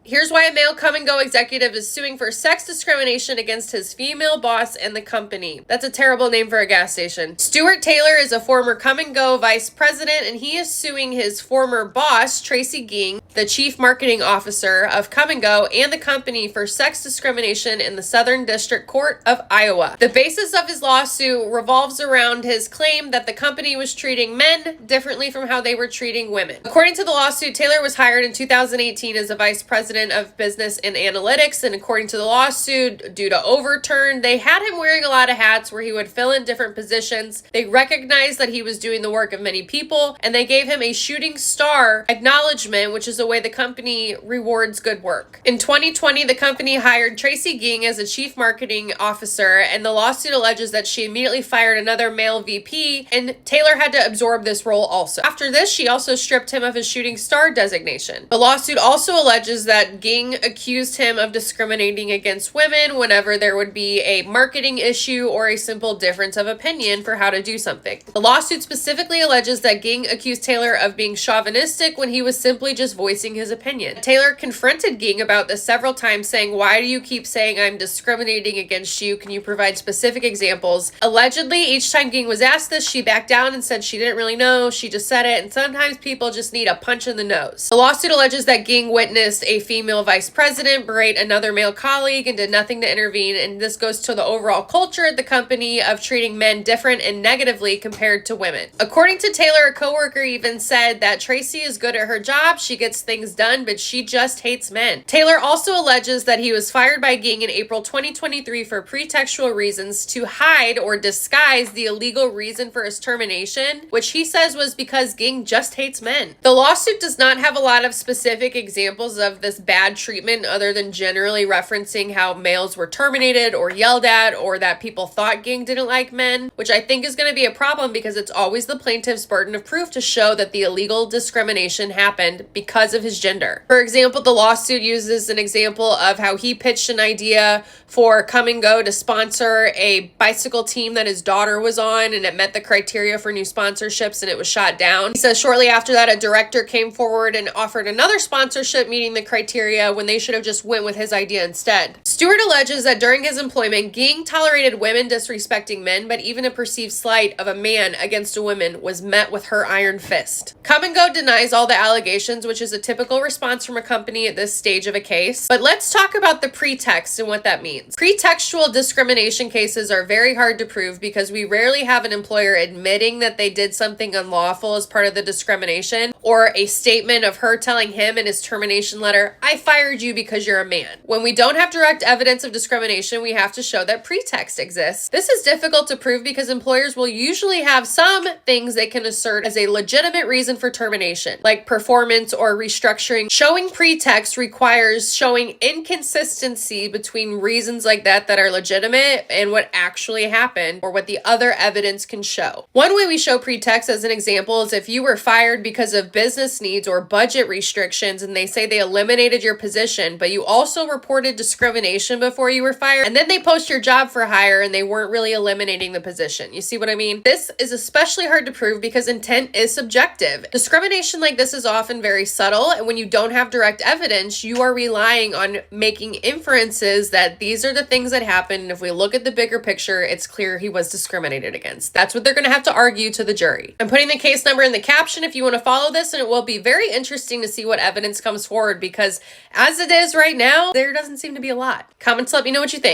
Here's why a male Kum Go executive is suing for sex discrimination against his female boss and the company. That's a terrible name for a gas station. Stuart Taylor is a former Kum Go vice president, and he is suing his former boss, Tracy Ging, the chief marketing officer of Kum Go, and the company for sex discrimination in the Southern District Court of Iowa. The basis of his lawsuit revolves around his claim that the company was treating men differently from how they were treating women. According to the lawsuit, Taylor was hired in 2018 as a vice president of business and analytics, and according to the lawsuit, due to overturn, they had him wearing a lot of hats where he would fill in different positions. They recognized that he was doing the work of many people, and they gave him a shooting star acknowledgement, which is the way the company rewards good work. In 2020, the company hired Tracy Ging as a chief marketing officer, and the lawsuit alleges that she immediately fired another male VP, and Taylor had to absorb this role also. After this, she also stripped him of his shooting star designation. The lawsuit also alleges that Ging accused him of discriminating against women whenever there would be a marketing issue or a simple difference of opinion for how to do something. The lawsuit specifically alleges that Ging accused Taylor of being chauvinistic when he was simply just voicing his opinion. Taylor confronted Ging about this several times, saying, "Why do you keep saying I'm discriminating against you? Can you provide specific examples?" Allegedly, each time Ging was asked this, she backed down and said she didn't really know, she just said it, and sometimes people just need a punch in the nose. The lawsuit alleges that Ging witnessed a female vice president berate another male colleague and did nothing to intervene, and this goes to the overall culture at the company of treating men different and negatively compared to women. According to Taylor, a coworker even said that Tracy is good at her job, she gets things done, but she just hates men. Taylor also alleges that he was fired by Ging in April 2023 for pretextual reasons to hide or disguise the illegal reason for his termination, which he says was because Ging just hates men. The lawsuit does not have a lot of specific examples of this bad treatment other than generally referencing how males were terminated or yelled at, or that people thought Ging didn't like men, which I think is going to be a problem because it's always the plaintiff's burden of proof to show that the illegal discrimination happened because of his gender. For example, the lawsuit uses an example of how he pitched an idea for Kum Go to sponsor a bicycle team that his daughter was on, and it met the criteria for new sponsorships, and it was shot down. He says shortly after that, a director came forward and offered another sponsorship meeting the criteria when they should have just went with his idea instead. Stewart alleges that during his employment, Ging tolerated women disrespecting men, but even a perceived slight of a man against a woman was met with her iron fist. Kum Go denies all the allegations, which is a typical response from a company at this stage of a case. But let's talk about the pretext and what that means. Pretextual discrimination cases are very hard to prove because we rarely have an employer admitting that they did something unlawful as part of the discrimination, or a statement of her telling him in his termination letter, "I fired you because you're a man." When we don't have direct evidence of discrimination, we have to show that pretext exists. This is difficult to prove because employers will usually have some things they can assert as a legitimate reason for termination, like performance or restructuring. Showing pretext requires showing inconsistency between reasons like that are legitimate and what actually happened, or what the other evidence can show. One way we show pretext as an example is if you were fired because of business needs or budget restrictions, and they say they eliminated your position, but you also reported discrimination before you were fired, and then they post your job for hire and they weren't really eliminating the position. You see what I mean? This is especially hard to prove because intent is subjective. Discrimination like this is often very subtle, and when you don't have direct evidence, you are relying on making inferences that these are the things that happened, and if we look at the bigger picture, it's clear he was discriminated against. That's what they're going to have to argue to the jury. I'm putting the case number in the caption if you want to follow this, and it will be very interesting to see what evidence comes forward because as it is right now, there doesn't seem to be a lot. Comments, let me know what you think.